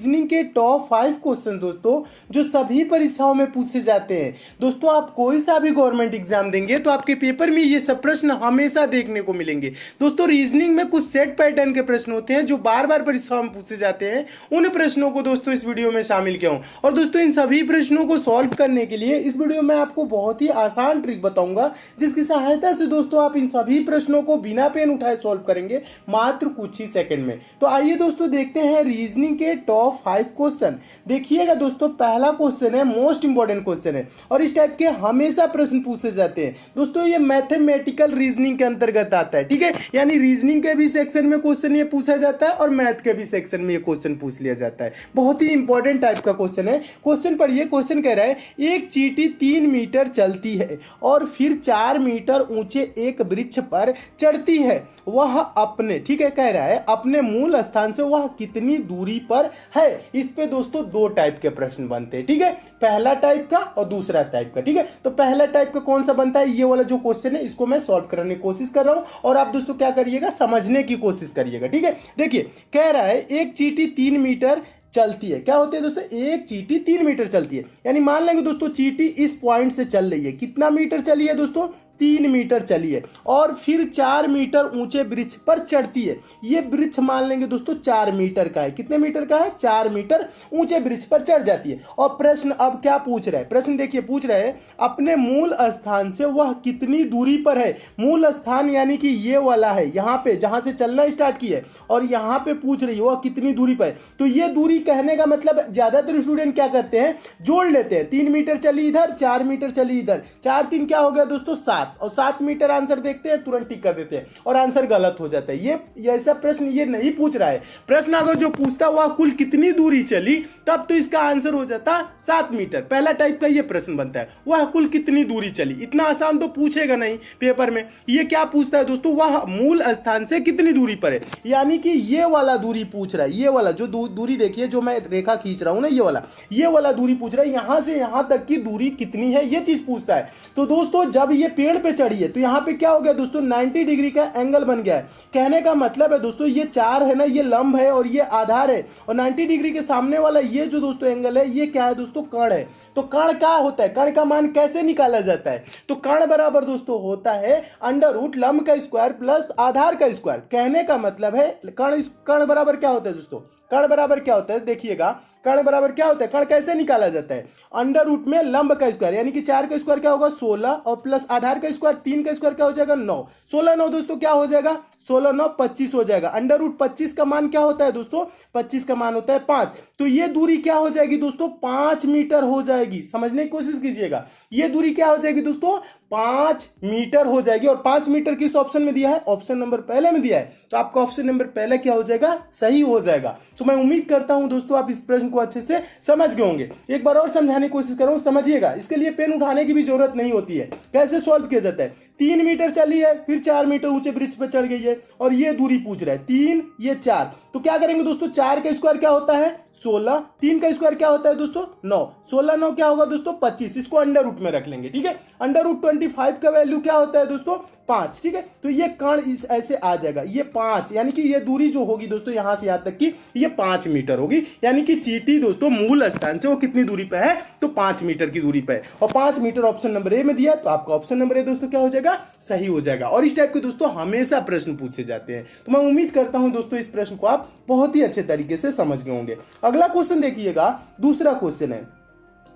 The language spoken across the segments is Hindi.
रीजनिंग के टॉप 5 क्वेश्चन दोस्तों जो सभी परीक्षाओं में पूछे जाते हैं। दोस्तों आप कोई सा भी गवर्नमेंट एग्जाम देंगे तो आपके पेपर में ये सब प्रश्न हमेशा देखने को मिलेंगे। दोस्तों रीजनिंग में कुछ सेट पैटर्न के प्रश्न होते हैं जो बार बार परीक्षाओं में पूछे जाते हैं। उन प्रश्नों को दोस्तों इस वीडियो में शामिल किया हूँ और दोस्तों इन सभी प्रश्नों को सॉल्व करने के लिए इस वीडियो में आपको बहुत ही आसान ट्रिक बताऊंगा, जिसकी सहायता से दोस्तों आप इन सभी प्रश्नों को बिना पेन उठाए सॉल्व करेंगे मात्र कुछ ही सेकंड में। तो आइए दोस्तों देखते हैं रीजनिंग के टॉप 5 क्वेश्चन। देखिएगा दोस्तों, पहला क्वेश्चन है मोस्ट इंपॉर्टेंट क्वेश्चन है और इस टाइप के हमेशा प्रश्न पूछे जाते हैं। दोस्तों ये मैथमेटिकल रीजनिंग के अंतर्गत आता है, ठीक है, यानी रीजनिंग के भी सेक्शन में क्वेश्चन ये पूछा जाता है और मैथ के भी सेक्शन में ये क्वेश्चन पूछ लिया जाता है। बहुत ही इंपॉर्टेंट टाइप का क्वेश्चन है। क्वेश्चन पढ़िए, क्वेश्चन कह रहा है एक चींटी 3 मीटर चलती है और फिर 4 मीटर ऊंचे एक वृक्ष पर चढ़ती है। वह अपने, ठीक है, कह रहा है अपने मूल स्थान से वह कितनी दूरी पर है। इस पे दोस्तों दो टाइप के प्रश्न बनते हैं, ठीक है, पहला टाइप का और दूसरा टाइप का, ठीक है। तो पहला टाइप का कौन सा बनता है, ये वाला जो क्वेश्चन है इसको मैं सॉल्व करने की कोशिश कर रहा हूं और आप दोस्तों क्या करिएगा, समझने की कोशिश करिएगा, ठीक है। देखिए कह रहा है एक चींटी 3 मीटर चलती है। क्या होती है दोस्तों, एक चींटी 3 मीटर चलती है, यानी मान लेंगे दोस्तों चींटी इस पॉइंट से चल रही है। कितना मीटर चली है दोस्तों, 3 मीटर चली है और फिर 4 मीटर ऊंचे वृक्ष पर चढ़ती है। ये वृक्ष मान लेंगे दोस्तों 4 मीटर का है। कितने मीटर का है, 4 मीटर ऊंचे वृक्ष पर चढ़ जाती है। और प्रश्न अब क्या पूछ रहा है, प्रश्न देखिए पूछ रहा है अपने मूल स्थान से वह कितनी दूरी पर है। मूल स्थान यानी कि ये वाला है, यहाँ पे जहां से चलना स्टार्ट की है और यहाँ पे पूछ रही है वह कितनी दूरी पर है। तो ये दूरी कहने का मतलब ज्यादातर स्टूडेंट क्या करते हैं, जोड़ लेते हैं। 3 मीटर चली इधर, 4 मीटर चली इधर, 4 3 क्या हो गया दोस्तों 7 और 7 मीटर आंसर देखते हैं, तुरंत टिक कर देते हैं और आंसर गलत हो जाता है। ये ऐसा प्रश्न ये नहीं पूछ रहा है। प्रश्न अगर जो पूछता हुआ कुल कितनी दूरी चली, तब तो इसका आंसर हो जाता 7 मीटर। पहला टाइप का ये प्रश्न बनता है, वह कुल कितनी दूरी चली। इतना आसान तो पूछेगा नहीं पेपर में। ये क्या पूछता है दोस्तों, वह मूल स्थान से कितनी दूरी पर है, यानी कि ये वाला दूरी पूछ रहा है। ये वाला जो दूरी देखिए, जो मैं रेखा खींच रहा हूं ना, ये वाला दूरी पूछ रहा है। यहां से यहां तक की दूरी कितनी है, ये चीज पूछता है। तो दोस्तों जब ये पेड़ पे चढ़ी है तो यहाँ पे क्या हो गया दोस्तों, 90 डिग्री का एंगल बन गया है। कहने का मतलब है दोस्तों ये 4 है ना, ये लंब है और ये आधार है और 90 डिग्री के सामने वाला ये जो दोस्तों एंगल है, ये क्या है दोस्तों, कर्ण है। तो कर्ण क्या होता है, कर्ण का मान कैसे निकाला जाता है, तो कर्ण बराबर दोस्तों होता है √ लंब का स्क्वायर प्लस आधार का स्क्वायर। कहने का मतलब है कर्ण बराबर क्या होता है दोस्तों, कर्ण बराबर क्या होता है, देखिएगा कर्ण बराबर क्या होता है, कर्ण कैसे निकाला जाता है, √ में लंब का स्क्वायर, यानी कि 4 का स्क्वायर क्या होगा 16 और प्लस आधार का स्क्वायर 3 का स्क्वायर क्या हो जाएगा 9। 16 9 दोस्तों क्या हो जाएगा, 16 9 25 हो जाएगा। √25 का मान क्या होता है दोस्तों, 25 का मान होता है 5। तो ये दूरी क्या हो जाएगी दोस्तों, 5 मीटर हो जाएगी। समझने की कोशिश कीजिएगा, ये दूरी क्या हो जाएगी दोस्तों, 5 मीटर हो जाएगी। और 5 मीटर किस ऑप्शन में दिया है, ऑप्शन नंबर पहले में दिया है। तो आपका ऑप्शन नंबर पहले क्या हो जाएगा, सही हो जाएगा। तो मैं उम्मीद करता हूं दोस्तों आप इस प्रश्न को अच्छे से समझ गए होंगे। एक बार और समझाने की कोशिश कर रहा हूं, समझिएगा। इसके लिए पेन उठाने की भी जरूरत नहीं होती है। कैसे सॉल्व किया जाता है, 3 मीटर चली है, फिर 4 मीटर ऊंचे वृक्ष पर चढ़ गई है और ये दूरी पूछ रहा है 3, ये 4। तो क्या करेंगे दोस्तों, 4 का स्क्वायर क्या होता है 16, 3 का स्क्वायर क्या होता है दोस्तों 9, 16 9 क्या होगा दोस्तों 25। इसको √ में रख लेंगे, ठीक है। √25 का वैल्यू क्या होता है दोस्तों 5, ठीक है। तो ये कर्ण इस ऐसे आ जाएगा, ये 5, यानी कि ये दूरी जो होगी दोस्तों यहां से यहां तक की ये 5 मीटर होगी। यानी कि चींटी दोस्तों मूल स्थान से वो कितनी दूरी पे है, तो 5 मीटर की दूरी पे है और 5 मीटर ऑप्शन नंबर ए में दिया। तो आपका ऑप्शन नंबर ए दोस्तों क्या हो जाएगा, सही हो जाएगा। और इस टाइप के दोस्तों हमेशा प्रश्न पूछे जाते हैं। तो मैं उम्मीद करता हूं दोस्तों इस प्रश्न को आप बहुत ही अच्छे तरीके से समझ गए होंगे। अगला क्वेश्चन देखिएगा, दूसरा क्वेश्चन है।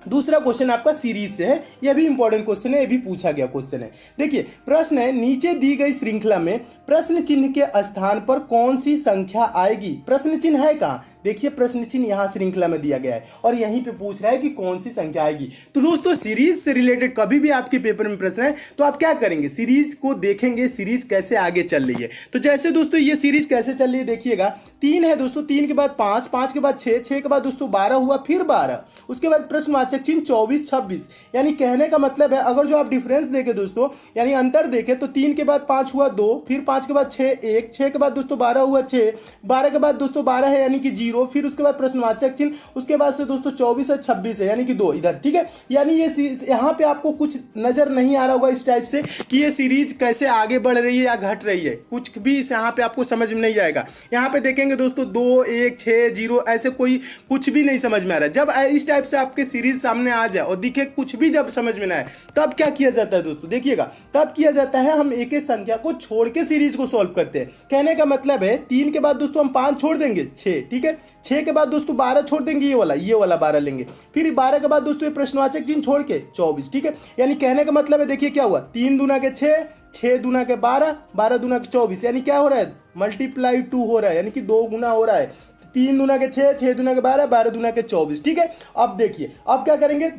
दूसरा क्वेश्चन आपका सीरीज से है, यह भी इंपॉर्टेंट क्वेश्चन है, यह भी पूछा गया क्वेश्चन है। देखिए प्रश्न है, नीचे दी गई श्रृंखला में प्रश्न चिन्ह के स्थान पर कौन सी संख्या आएगी। प्रश्न चिन्ह है कहाँ, देखिए प्रश्न चिन्ह यहाँ श्रृंखला में दिया गया है और यहीं पे पूछ रहा है कि कौन सी संख्या आएगी। तो दोस्तों सीरीज से रिलेटेड कभी भी आपके पेपर में प्रश्न है तो आप क्या करेंगे, सीरीज को देखेंगे, सीरीज कैसे आगे चल रही है। तो जैसे दोस्तों ये सीरीज कैसे चल रही है, देखिएगा 3 है दोस्तों, 3 के बाद 5, 5 के बाद 6, 6 के बाद दोस्तों 12 हुआ, फिर 12, उसके बाद प्रश्नवाचक प्रश्नवाचक चिन्ह 24 26। यानी कहने का मतलब है अगर जो आप डिफरेंस देखें दोस्तों, यानी अंतर देखें तो 3 के बाद 5 हुआ 2, फिर 5 के बाद 6 1, 6 के बाद दोस्तों 12 हुआ 6, 12 के बाद दोस्तों 12 है यानी कि 0, फिर उसके बाद प्रश्नवाचक चिन्ह, उसके बाद से दोस्तों 24 है 26 है यानी कि 2 इधर। ठीक है, यानी ये यहाँ पे आपको कुछ नजर नहीं आ रहा होगा इस टाइप से कि ये सीरीज कैसे आगे बढ़ रही है या घट रही है, कुछ भी इस यहाँ पे आपको समझ में नहीं आएगा। यहाँ पे देखेंगे दोस्तों 2 1 6 0 ऐसे कोई कुछ भी नहीं समझ में आ रहा है। जब इस टाइप से आपके सीरीज सामने आ जाए और दिखे कुछ भी जब समझ में ना आए, तब क्या किया जाता है दोस्तों, देखिएगा तब किया जाता है हम एक एक संख्या को छोड़ के सीरीज को सॉल्व करते हैं। कहने का मतलब है 3 के बाद दोस्तों हम 5 छोड़ देंगे 6, ठीक है, 6 के बाद दोस्तों 12 छोड़ देंगे, ये वाला 12 लेंगे, फिर 12 के बाद दोस्तों ये प्रश्नवाचक चिन्ह छोड़ के 24। ठीक है, यानी कहने का मतलब है देखिए क्या हुआ, 3 दूना के 6, 6 दूना के 12, 12 दूना के 24, यानी क्या हो रहा है, मल्टीप्लाई 2 हो रहा है, यानी कि 2 गुना हो रहा है। 3 दूना के 6, 6 दूना के 12, 12 दूना के 24। ठीक है, अब देखिए अब क्या करेंगे,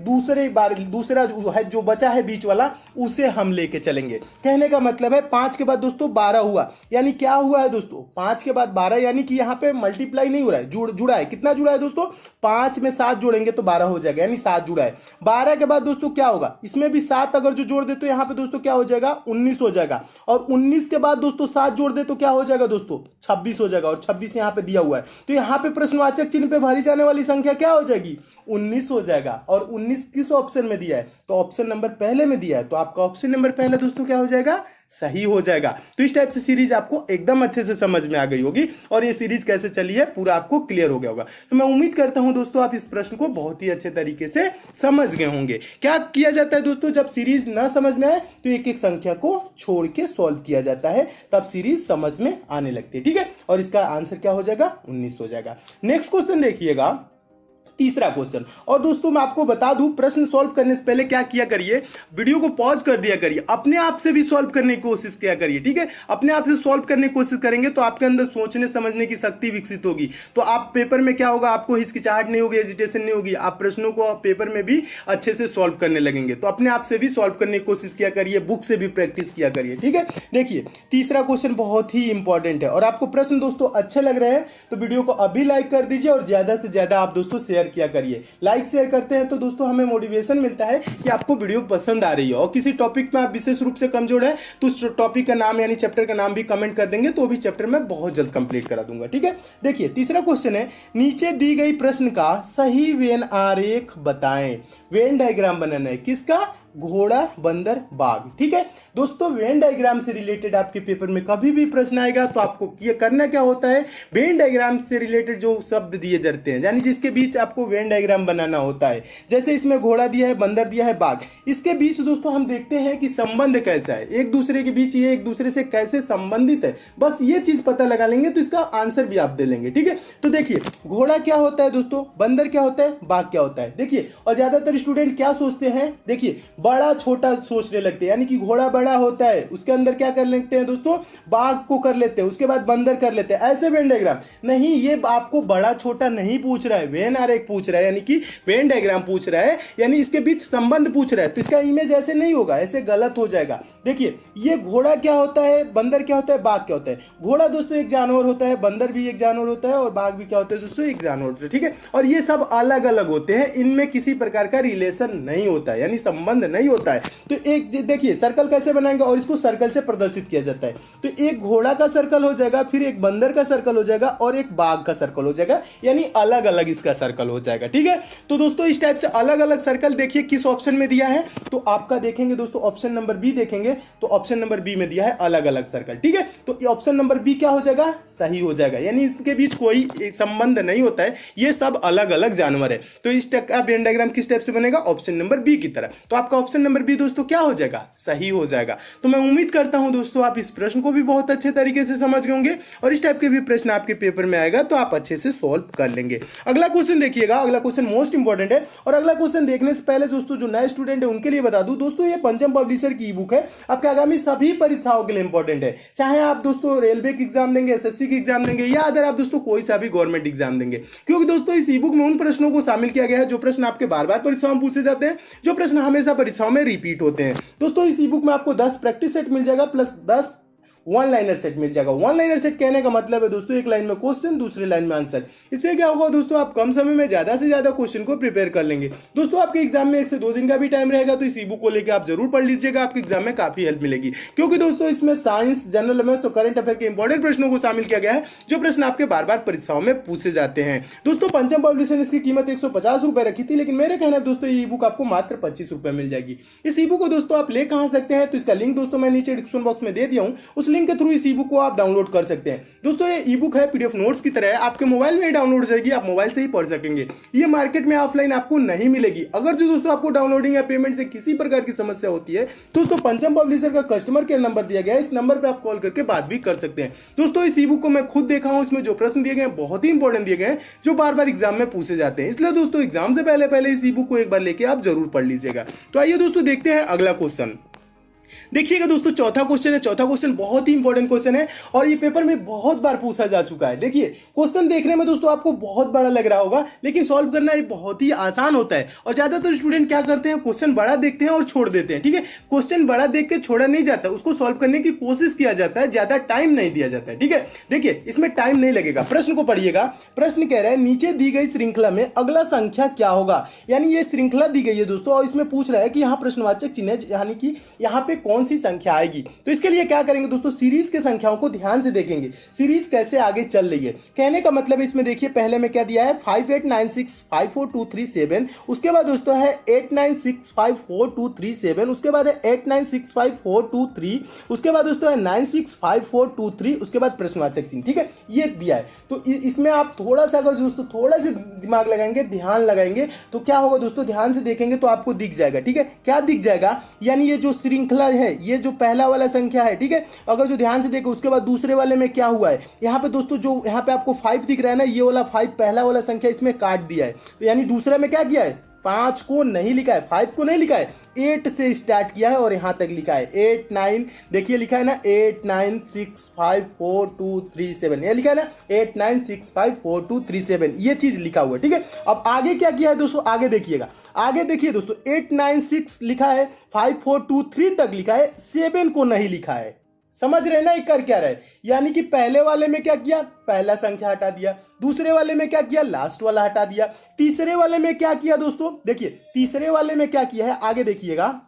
दूसरा जो बचा है बीच वाला उसे हम लेके चलेंगे। कहने का मतलब है 5 के बाद दोस्तों 12 हुआ, यानी क्या हुआ है दोस्तों, 5 के बाद 12 यानी कि यहाँ पे मल्टीप्लाई नहीं हो रहा है, जुड़ा है। कितना जुड़ा है दोस्तों, 5 में 7 जोड़ेंगे तो 12 हो जाएगा, यानी 7 जुड़ा है। 12 के बाद दोस्तों क्या होगा, इसमें भी 7 अगर जो जोड़ दे तो यहाँ पे दोस्तों क्या हो जाएगा, 19 हो जाएगा, और 19 के बाद दोस्तों 7 जोड़ दे तो क्या हो जाएगा दोस्तों, 26 हो जाएगा, और 26 यहाँ पे दिया हुआ है, तो यहाँ पे प्रश्नवाचक चिन्ह पे भरी जाने वाली संख्या क्या हो जाएगी, 19 हो जाएगा। और 19 किस ऑप्शन में दिया है, तो ऑप्शन नंबर पहले में दिया है, तो आपका ऑप्शन नंबर पहले दोस्तों क्या हो जाएगा, सही हो जाएगा। तो इस टाइप से सीरीज आपको एकदम अच्छे से समझ में आ गई होगी, और ये सीरीज कैसे चली है पूरा आपको क्लियर हो गया होगा। तो मैं उम्मीद करता हूं दोस्तों आप इस प्रश्न को बहुत ही अच्छे तरीके से समझ गए होंगे। क्या किया जाता है दोस्तों, जब सीरीज ना समझ में आए तो एक एक संख्या को छोड़ के सॉल्व किया जाता है, तब सीरीज समझ में आने लगती है। ठीक है, और इसका आंसर क्या हो जाएगा, 19 हो जाएगा। नेक्स्ट क्वेश्चन देखिएगा, तीसरा क्वेश्चन। और दोस्तों मैं आपको बता दूं, प्रश्न सॉल्व करने से पहले क्या किया करिए, वीडियो को पॉज कर दिया करिए, अपने आप से भी सॉल्व करने की कोशिश किया करिए। ठीक है, अपने आप से सॉल्व करने की कोशिश करेंगे तो आपके अंदर सोचने समझने की शक्ति विकसित होगी, तो आप पेपर में क्या होगा, आपको हिचकिचाहट नहीं होगी, हेजिटेशन नहीं होगी, आप प्रश्नों को पेपर में भी अच्छे से सॉल्व करने लगेंगे। तो अपने आप से भी सॉल्व करने की कोशिश किया करिए, बुक से भी प्रैक्टिस किया करिए। ठीक है, देखिए तीसरा क्वेश्चन बहुत ही इंपॉर्टेंट है, और आपको प्रश्न दोस्तों अच्छे लग रहे हैं तो वीडियो को अभी लाइक कर दीजिए, और ज्यादा से ज्यादा आप दोस्तों शेयर किया करिए। लाइक शेयर करते हैं तो दोस्तों हमें मोटिवेशन मिलता है कि आपको वीडियो पसंद आ रही है, और किसी टॉपिक में आप विशेष रूप से कमजोर है तो उस टॉपिक का नाम यानी चैप्टर का नाम भी कमेंट कर देंगे, तो भी चैप्टर में बहुत जल्द कंप्लीट करा दूंगा। ठीक है, देखिए तीसरा क्वेश्चन है, नीचे दी गई प्रश्न का सही वेन आरेख बताएं। वेन डायग्राम बनाना है, किसका, घोड़ा बंदर बाघ। ठीक है दोस्तों, वेन डायग्राम से रिलेटेड आपके पेपर में कभी भी प्रश्न आएगा तो आपको ये करना क्या होता है, वेन डायग्राम से रिलेटेड जो शब्द दिए जाते हैं यानी जिसके बीच आपको वेन डायग्राम बनाना होता है, जैसे इसमें घोड़ा दिया है, बंदर दिया है, बाघ, इसके बीच दोस्तों हम देखते हैं कि संबंध कैसा है, एक दूसरे के बीच ये एक दूसरे से कैसे संबंधित है, बस ये चीज पता लगा लेंगे तो इसका आंसर भी आप दे लेंगे। ठीक है, तो देखिए घोड़ा क्या होता है दोस्तों, बंदर क्या होता है, बाघ क्या होता है। देखिए, और ज्यादातर स्टूडेंट क्या सोचते हैं, देखिए बड़ा छोटा सोचने लगते हैं, यानी कि घोड़ा बड़ा होता है उसके अंदर क्या कर लेते हैं दोस्तों, बाघ को कर लेते हैं, उसके बाद बंदर कर लेते हैं, ऐसे वेन डायग्राम नहीं, ये आपको बड़ा छोटा नहीं पूछ रहा है, वेन आरेख पूछ रहा है, यानी कि वेन डायग्राम पूछ रहा है, यानी इसके बीच संबंध पूछ रहा है, तो इसका इमेज ऐसे नहीं होगा, ऐसे गलत हो जाएगा। देखिए ये घोड़ा क्या होता है, बंदर क्या होता है, बाघ क्या होता है। घोड़ा दोस्तों एक जानवर होता है, बंदर भी एक जानवर होता है, और बाघ भी क्या होता है दोस्तों, एक जानवर होता है। ठीक है, और ये सब अलग अलग होते हैं, इनमें किसी प्रकार का रिलेशन नहीं होता है, यानी संबंध नहीं होता है। तो एक देखिए सर्कल कैसे बनाएंगे, और इसको सर्कल से प्रदर्शित किया जाता है, तो एक घोड़ा का सर्कल हो जाएगा, फिर एक बंदर का सर्कल हो जाएगा, और एक बाघ का सर्कल हो जाएगा, यानी अलग अलग इसका सर्कल हो जाएगा। ठीक है, तो दोस्तों इस टाइप से अलग अलग सर्कल देखिए किस ऑप्शन में दिया है, तो आपका देखेंगे दोस्तों ऑप्शन नंबर बी देखेंगे तो ऑप्शन नंबर बी में दिया है अलग अलग सर्कल। ठीक है, तो ऑप्शन नंबर बी क्या हो जाएगा, सही हो जाएगा, यानी इनके बीच कोई संबंध नहीं होता है, ये सब अलग अलग जानवर है। तो इस टाइप का वेन डायग्राम किस टाइप से बनेगा, ऑप्शन नंबर बी की तरह। तो आपका ऑप्शन नंबर बी दोस्तों क्या हो जाएगा, सही हो जाएगा। तो मैं उम्मीद करता हूं दोस्तों आप इस प्रश्न को भी बहुत अच्छे तरीके से समझ गए होंगे, और इस टाइप के भी प्रश्न आपके पेपर में आएगा तो आप अच्छे से सॉल्व कर लेंगे। अगला क्वेश्चन देखिएगा, अगला क्वेश्चन मोस्ट इंपॉर्टेंट है, और अगला क्वेश्चन देखने से पहले दोस्तों जो नए स्टूडेंट है उनके लिए बता दूं दोस्तों, ये पंचम पब्लिशर की ई बुक है, आपके आगामी सभी परीक्षाओं के लिए इंपॉर्टेंट है, चाहे आप दोस्तों रेलवे की एग्जाम देंगे, एसएससी की एग्जाम देंगे, या अगर आप दोस्तों कोई सा भी गवर्नमेंट एग्जाम देंगे, क्योंकि दोस्तों इस ई बुक में उन प्रश्नों को शामिल किया गया है जो प्रश्न आपके बार बार परीक्षाओं में पूछे जाते हैं, जो प्रश्न हमेशा परीक्षाओं में रिपीट होते हैं। दोस्तों इस ई बुक में आपको 10 प्रैक्टिस सेट मिल जाएगा, प्लस 10 वन लाइनर सेट मिल जाएगा। वन लाइनर सेट कहने का मतलब है दोस्तों एक लाइन में क्वेश्चन, दूसरी लाइन में आंसर। इससे क्या होगा दोस्तों, आप कम समय में ज्यादा से ज्यादा क्वेश्चन को प्रिपेयर कर लेंगे। दोस्तों आपके एग्जाम में 1 से 2 दिन का भी टाइम रहेगा, तो इस ई बुक को लेकर आप जरूर पढ़ लीजिएगा, आपके एग्जाम में काफी हेल्प मिलेगी। क्योंकि दोस्तों इसमें साइंस, जनरल अवेयरनेस और करंट अफेयर के इंपॉर्टेंट प्रश्नों को शामिल किया गया है, जो प्रश्न आपके बार बार परीक्षाओं में पूछे जाते हैं। दोस्तों पंचम पब्लिशर ने इसकी कीमत 150 रुपए रखी थी, लेकिन मेरे कहना है दोस्तों ये ई बुक आपको मात्र 25 रुपए मिल जाएगी। इस ई बुक को दोस्तों आप ले कहां सकते हैं, तो इसका लिंक दोस्तों मैं नीचे डिस्क्रिप्शन बॉक्स में दे दिया हूं, उस लिंक के थ्रू इस ई बुक को आप डाउनलोड कर सकते हैं। दोस्तों ये ई बुक है पीडीएफ नोट्स की तरह है, आपके मोबाइल में ही डाउनलोड हो जाएगी, आप मोबाइल से ही पढ़ सकेंगे। ये मार्केट में ऑफलाइन आपको नहीं मिलेगी। अगर जो दोस्तों आपको डाउनलोडिंग या पेमेंट से किसी प्रकार की समस्या होती है तो दोस्तों पंचम पब्लिशर का कस्टमर केयर नंबर दिया गया है, इस नंबर पर आप कॉल करके बात भी कर सकते हैं। दोस्तों इस ई बुक को मैं खुद देखा हूं, इसमें जो प्रश्न दिए गए हैं बहुत ही इंपॉर्टेंट दिए गए हैं, जो बार बार एग्जाम में पूछे जाते हैं। इसलिए दोस्तों एग्जाम से पहले इस ई बुक को एक बार लेके आप जरूर पढ़ लीजिएगा। तो आइए दोस्तों देखते हैं अगला क्वेश्चन। देखिएगा दोस्तों चौथा क्वेश्चन है। चौथा क्वेश्चन बहुत ही इंपॉर्टेंट क्वेश्चन है और ये पेपर में बहुत बार पूछा जा चुका है। देखिए क्वेश्चन देखने में दोस्तों आपको बहुत बड़ा लग रहा होगा, लेकिन सॉल्व करना ये बहुत ही आसान होता है। और ज्यादातर स्टूडेंट क्या करते हैं, क्वेश्चन बड़ा देखते हैं और छोड़ देते हैं। ठीक है, क्वेश्चन बड़ा देख के छोड़ा नहीं जाता, उसको सॉल्व करने की कोशिश किया जाता है, ज्यादा टाइम नहीं दिया जाता है। ठीक है, देखिए इसमें टाइम नहीं लगेगा। प्रश्न को पढ़िएगा। प्रश्न कह रहा है नीचे दी गई श्रृंखला में अगला संख्या क्या होगा। यानी ये श्रृंखला दी गई है दोस्तों, और इसमें पूछ रहा है कि यहाँ प्रश्नवाचक चिन्ह यानी कि यहाँ पे कौन सी संख्या आएगी। तो इसके लिए क्या करेंगे दोस्तों, सीरीज के संख्याओं को ध्यान से देखेंगे, सीरीज कैसे आगे चल रही है। कहने का मतलब इसमें देखिए पहले में क्या दिया है 5896542337, उसके बाद दोस्तों है 89654237, उसके बाद है 896543, उसके बाद दोस्तों है 965423, उसके बाद प्रश्नवाचक चिन्ह। ठीक है, ये दिया है। तो इसमें आप थोड़ा सा अगर दोस्तों थोड़ा सा दिमाग लगाएंगे, ध्यान लगाएंगे, तो क्या होगा दोस्तों, ध्यान से देखेंगे तो आपको दिख जाएगा। ठीक है, क्या दिख जाएगा, यानी ये जो श्रृंखला है, ये जो पहला वाला संख्या है, ठीक है, अगर जो ध्यान से देखो उसके बाद दूसरे वाले में क्या हुआ है, यहाँ पे दोस्तों जो यहाँ पे आपको 5 दिख रहा है ना, ये वाला 5 पहला वाला संख्या इसमें काट दिया है। तो यानी दूसरे में क्या किया है, 5 को नहीं लिखा है, 5 को नहीं लिखा है, 8 से स्टार्ट किया है और यहां तक लिखा है 8 9, देखिए लिखा है ना 89654237, ये लिखा है ना 89654237, ये चीज लिखा हुआ है। ठीक है, अब आगे क्या किया है दोस्तों, आगे देखिएगा, आगे देखिए दोस्तों 896 लिखा है, 5423 तक लिखा है, 7 को नहीं लिखा है। समझ रहे ना, ये कर क्या रहे, यानी कि पहले वाले में क्या किया, पहला संख्या हटा दिया, दूसरे वाले में क्या किया, लास्ट वाला हटा दिया, तीसरे वाले में क्या किया दोस्तों, देखिए तीसरे वाले में क्या किया है, आगे देखिएगा,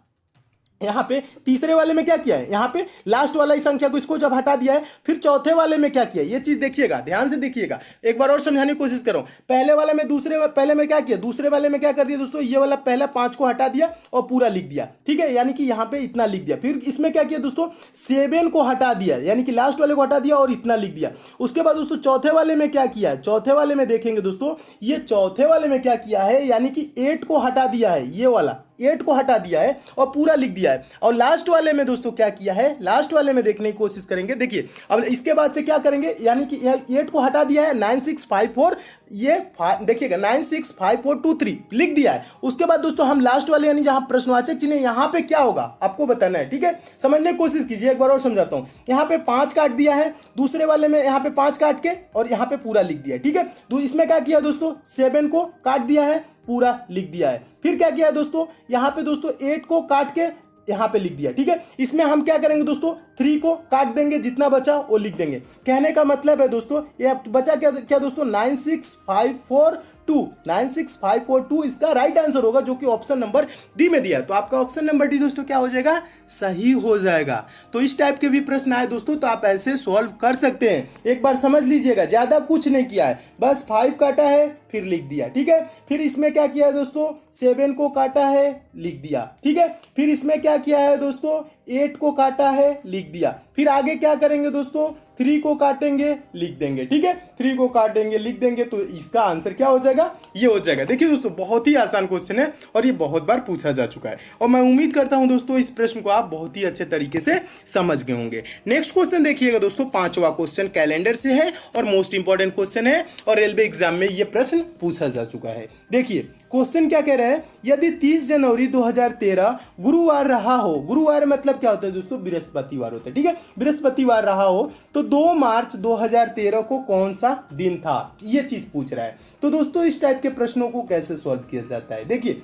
यहाँ पे तीसरे वाले में क्या किया है, यहाँ पे लास्ट वाला ही संख्या को इसको जब हटा दिया है, फिर चौथे वाले में क्या किया, ये चीज देखिएगा, ध्यान से देखिएगा, एक बार और समझाने की कोशिश करो। पहले वाले में पहले में क्या किया, दूसरे वाले में क्या कर दिया दोस्तों, ये वाला पहला 5 को हटा दिया और पूरा लिख दिया। ठीक है, यानी कि यहाँ पे इतना लिख दिया। फिर इसमें क्या किया दोस्तों, 7 को हटा दिया, यानी कि लास्ट वाले को हटा दिया और इतना लिख दिया। उसके बाद दोस्तों चौथे वाले में क्या किया है, चौथे वाले में देखेंगे दोस्तों, ये चौथे वाले में क्या किया है, यानी कि 8 को हटा दिया है, ये वाला 8 को हटा दिया है और पूरा लिख दिया है। और लास्ट वाले में दोस्तों क्या किया है, लास्ट वाले में देखने की कोशिश करेंगे। देखिए अब इसके बाद से क्या करेंगे, यानी कि 8 को हटा दिया है, 9654, ये देखिएगा 965423 लिख दिया है। उसके बाद दोस्तों हम लास्ट वाले यानी जहां प्रश्नवाचक चिन्ह यहां पे क्या होगा आपको बताना है। ठीक है, समझने की कोशिश कीजिए, एक बार और समझाता हूं। यहां पे 5 काट दिया है, दूसरे वाले में यहां पे 5 काट के और यहां पे पूरा लिख दिया। ठीक है, तो इसमें क्या किया दोस्तों, 7 को काट दिया है, पूरा लिख दिया है। फिर क्या किया है दोस्तों, यहां पे दोस्तों 8 को काट के यहां पे लिख दिया। ठीक है, इसमें हम क्या करेंगे दोस्तों, 3 को काट देंगे, जितना बचा वो लिख देंगे। कहने का मतलब है दोस्तों ये बचा क्या दोस्तों, 96542 इसका राइट आंसर होगा, जो कि ऑप्शन नंबर डी में दिया है। तो आपका ऑप्शन नंबर डी दोस्तों क्या हो जाएगा, सही हो जाएगा। तो इस टाइप के भी प्रश्न आए दोस्तों तो आप ऐसे सॉल्व कर सकते हैं। एक बार समझ लीजिएगा, ज्यादा कुछ नहीं किया है, बस 5 काटा है फिर लिख दिया। ठीक है, फिर इसमें क्या किया है दोस्तों, 7 को काटा है लिख दिया। ठीक है, फिर इसमें क्या किया है दोस्तों, 8 को काटा है लिख दिया। फिर आगे क्या करेंगे दोस्तों, 3 को काटेंगे लिख देंगे। ठीक है, 3 को काटेंगे लिख देंगे, तो इसका आंसर क्या हो जाएगा, ये हो जाएगा। देखिए दोस्तों बहुत ही आसान क्वेश्चन है और ये बहुत बार पूछा जा चुका है, और मैं उम्मीद करता हूं दोस्तों इस प्रश्न को आप बहुत ही अच्छे तरीके से समझ गए होंगे। नेक्स्ट क्वेश्चन देखिएगा दोस्तों, 5वां क्वेश्चन कैलेंडर से है और मोस्ट इंपॉर्टेंट क्वेश्चन है और रेलवे एग्जाम में ये प्रश्न पूछा जा चुका है। देखिए क्वेश्चन क्या कह रहा है, यदि 30 जनवरी 2013 गुरुवार रहा हो, गुरुवार मतलब क्या होता है दोस्तों, बृहस्पतिवार होता है। ठीक है, बृहस्पतिवार रहा हो तो 2 मार्च 2013 को कौन सा दिन था, ये चीज पूछ रहा है। तो दोस्तों इस टाइप के प्रश्नों को कैसे सॉल्व किया जाता है, देखिए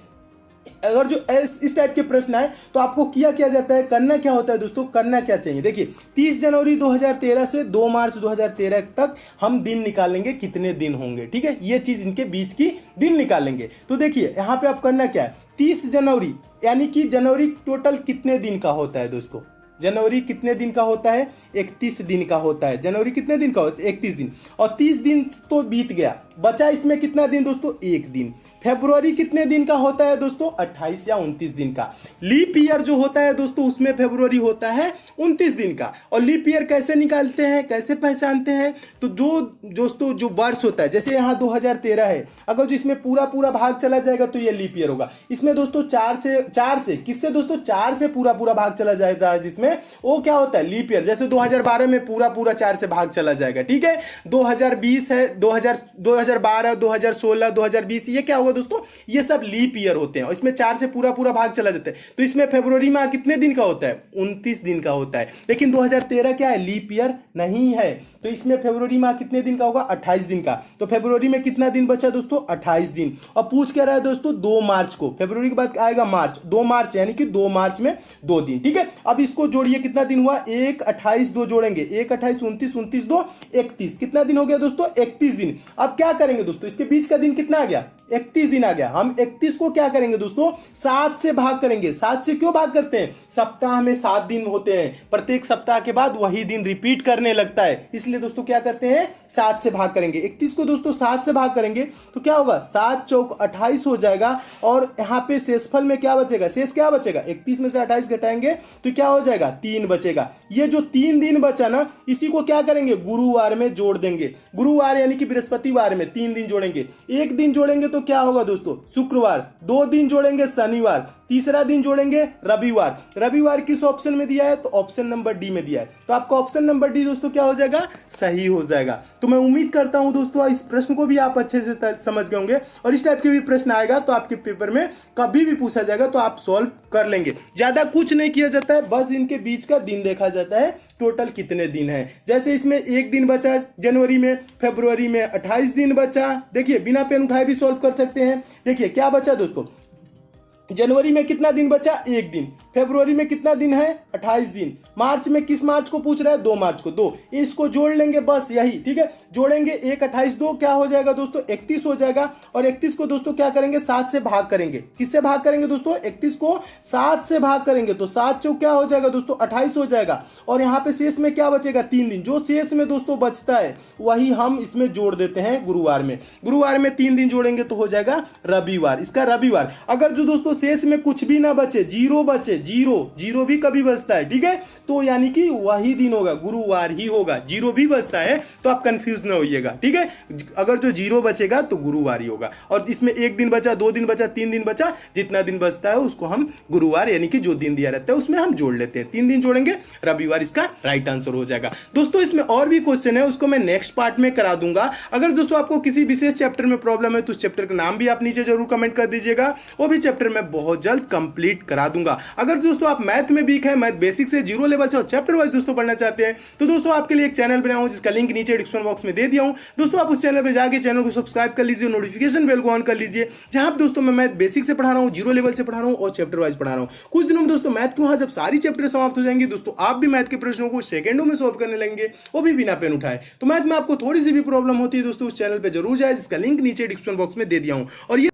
अगर जो इस टाइप के प्रश्न आए तो आपको क्या जाता है, करना क्या होता है दोस्तों, करना क्या चाहिए। देखिए 30 जनवरी 2013 से 2 मार्च 2013 तक हम दिन निकालेंगे, कितने दिन होंगे, ठीक है, ये चीज इनके बीच की दिन निकालेंगे। तो देखिए यहाँ पे आप करना क्या है, 30 जनवरी यानी कि जनवरी टोटल कितने दिन का होता है दोस्तों, जनवरी कितने दिन का होता है, 31 दिन का होता है। जनवरी कितने दिन का होता है, 31 दिन, और 30 दिन तो बीत गया, बचा इसमें कितना दिन दोस्तों, 1 दिन। फेब्रुवरी कितने दिन का होता है दोस्तों, 28 या 29 दिन का। लीप ईयर जो होता है दोस्तों उसमें फेब्रुवरी होता है 29 दिन का। और लीप ईयर कैसे निकालते हैं, कैसे पहचानते हैं, तो जो दोस्तों जो वर्ष होता है, जैसे यहाँ 2013 है, अगर जो इसमें पूरा पूरा भाग चला जाएगा तो ये लीप ईयर होगा। इसमें दोस्तों चार से किससे दोस्तों, 4 से पूरा पूरा भाग चला जाएगा, जिसमें वो क्या होता है, लीप ईयर। जैसे 2012 में पूरा पूरा 4 से भाग चला जाएगा, ठीक है। 2020 है, 2012, 2016, 2020, ये क्या होगा दोस्तों, ये सब लीप ईयर होते हैं और इसमें 4 से पूरा पूरा भाग चला जाता है। तो इसमें फरवरी माह कितने दिन का होता है, 29 दिन का होता है। लेकिन 2013 क्या है, लीप ईयर नहीं है, तो इसमें फरवरी माह कितने दिन का होगा, 28 दिन का। तो फरवरी में कितना दिन बचा दोस्तों, 28 दिन। और पूछ क्या रहा है दोस्तों, 2 मार्च को, फरवरी के बाद आएगा मार्च, 2 मार्च यानी कि 2 मार्च में 2 दिन, ठीक है। अब इसको जोड़िए, कितना दिन हुआ, 1, 28, 2 जोड़ेंगे, 1, 28, 29, 29, 2, 31, कितना दिन हो गया दोस्तों, 31 दिन। अब क्या करेंगे दोस्तों, इसके बीच का दिन कितना आ गया, 31 दिन आ गया। हम 31 को क्या करेंगे दोस्तों, 7 से भाग करेंगे। 7 से क्यों भाग करते हैं, सप्ताह में 7 दिन होते हैं, प्रत्येक सप्ताह के बाद वही दिन रिपीट करने लगता है, इसलिए दोस्तों क्या करते हैं, 7 से भाग करेंगे। 31 को दोस्तों 7 से भाग करेंगे तो क्या होगा, 7 चौक 28 हो जाएगा। और यहाँ पे शेषफल में क्या बचेगा, शेष क्या बचेगा, 31 में से 28 घटाएंगे तो क्या हो जाएगा, 3 बचेगा। ये जो 3 दिन बचा ना, इसी को क्या करेंगे, गुरुवार में जोड़ देंगे। गुरुवार यानी कि बृहस्पतिवार में 3 दिन जोड़ेंगे, 1 दिन जोड़ेंगे तो क्या होगा दोस्तों, शुक्रवार, 2 दिन जोड़ेंगे शनिवार, तीसरा दिन जोड़ेंगे रविवार। रविवार किस ऑप्शन में दिया है, तो ऑप्शन नंबर डी में दिया है, तो आपका ऑप्शन नंबर डी दोस्तों क्या हो जाएगा, सही हो जाएगा। तो मैं उम्मीद करता हूं दोस्तों इस प्रश्न को भी आप अच्छे से समझ गए होंगे, और इस टाइप के भी प्रश्न आएगा तो आपके पेपर में कभी भी पूछा जाएगा तो आप सॉल्व कर लेंगे। ज्यादा कुछ नहीं किया जाता है, बस इनके बीच का दिन देखा जाता है, टोटल कितने दिन है। जैसे इसमें 1 दिन बचा जनवरी में, फरवरी में 28 दिन बचा। देखिए बिना पेन उठाए भी सॉल्व कर सकते हैं। देखिए क्या बचा दोस्तों, जनवरी में कितना दिन बचा, 1 दिन। फरवरी में कितना दिन है, 28 दिन। मार्च में किस मार्च को पूछ रहा है, 2 मार्च को, 2, इसको जोड़ लेंगे बस यही, ठीक है। जोड़ेंगे 1, 28, 2 क्या हो जाएगा दोस्तों, 31 हो जाएगा। और 31 को दोस्तों क्या करेंगे, 7 से भाग करेंगे। किससे भाग करेंगे दोस्तों, 31 को 7 से भाग करेंगे तो 7 चौक क्या हो जाएगा दोस्तों, 28 हो जाएगा। और यहाँ पे शेष में क्या बचेगा, 3 दिन। जो शेष में दोस्तों बचता है वही हम इसमें जोड़ देते हैं गुरुवार में। गुरुवार में 3 दिन जोड़ेंगे तो हो जाएगा रविवार, इसका रविवार। अगर जो दोस्तों शेष में कुछ भी ना बचे, जीरो बचे, जीरो भी कभी बचता है, ठीक है, तो यानी कि वही दिन होगा, गुरुवार ही होगा। जीरो भी बचता है तो आप कंफ्यूज ना होइएगा, ठीक है। अगर जो जीरो बचेगा तो गुरुवार ही होगा। और इसमें 1 दिन बचा, 2 दिन बचा, 3 दिन बचा, जितना दिन बचता है उसको हम गुरुवार यानी कि जो दिन दिया रहता है उसमें हम जोड़ लेते हैं। 3 दिन जोड़ेंगे, रविवार इसका राइट आंसर हो जाएगा। दोस्तों इसमें और भी क्वेश्चन है, उसको मैं नेक्स्ट पार्ट में करा दूंगा। अगर दोस्तों आपको किसी विशेष चैप्टर में प्रॉब्लम है तो उस चैप्टर का नाम भी आप नीचे जरूर कमेंट कर दीजिएगा, वो भी चैप्टर में बहुत जल्द कंप्लीट करा दूंगा। अगर दोस्तों आप मैथ में वीक है, मैथ बेसिक से 0 लेवल से और चैप्टर वाइज दोस्तों पढ़ना चाहते हैं तो दोस्तों आपके लिए एक चैनल बनाया हूं जिसका लिंक नीचे डिस्क्रिप्शन बॉक्स में दे दिया हूं। दोस्तों आप उस चैनल पे जाके चैनल को सब्सक्राइब कर लीजिए, नोटिफिकेशन बेल को ऑन कर लीजिए, जहां पर दोस्तों मैं मैथ बेसिक से पढ़ा रहा हूं, 0 लेवल से पढ़ा रहा हूं और चैप्टर वाइज पढ़ा रहा हूं। कुछ दिनों में दोस्तों मैथ के वहां जब सारी चैप्टर समाप्त हो जाएंगे दोस्तों आप भी मैथ के प्रश्नों को सेकंडों में सॉल्व करने लगेंगे, वो भी बिना पेन उठाए। तो मैथ में आपको थोड़ी सी भी प्रॉब्लम होती है दोस्तों उस चैनल पर जरूर जाए, जिसका लिंक नीचे डिस्क्रिप्शन बॉक्स में दे दिया हूं। और ये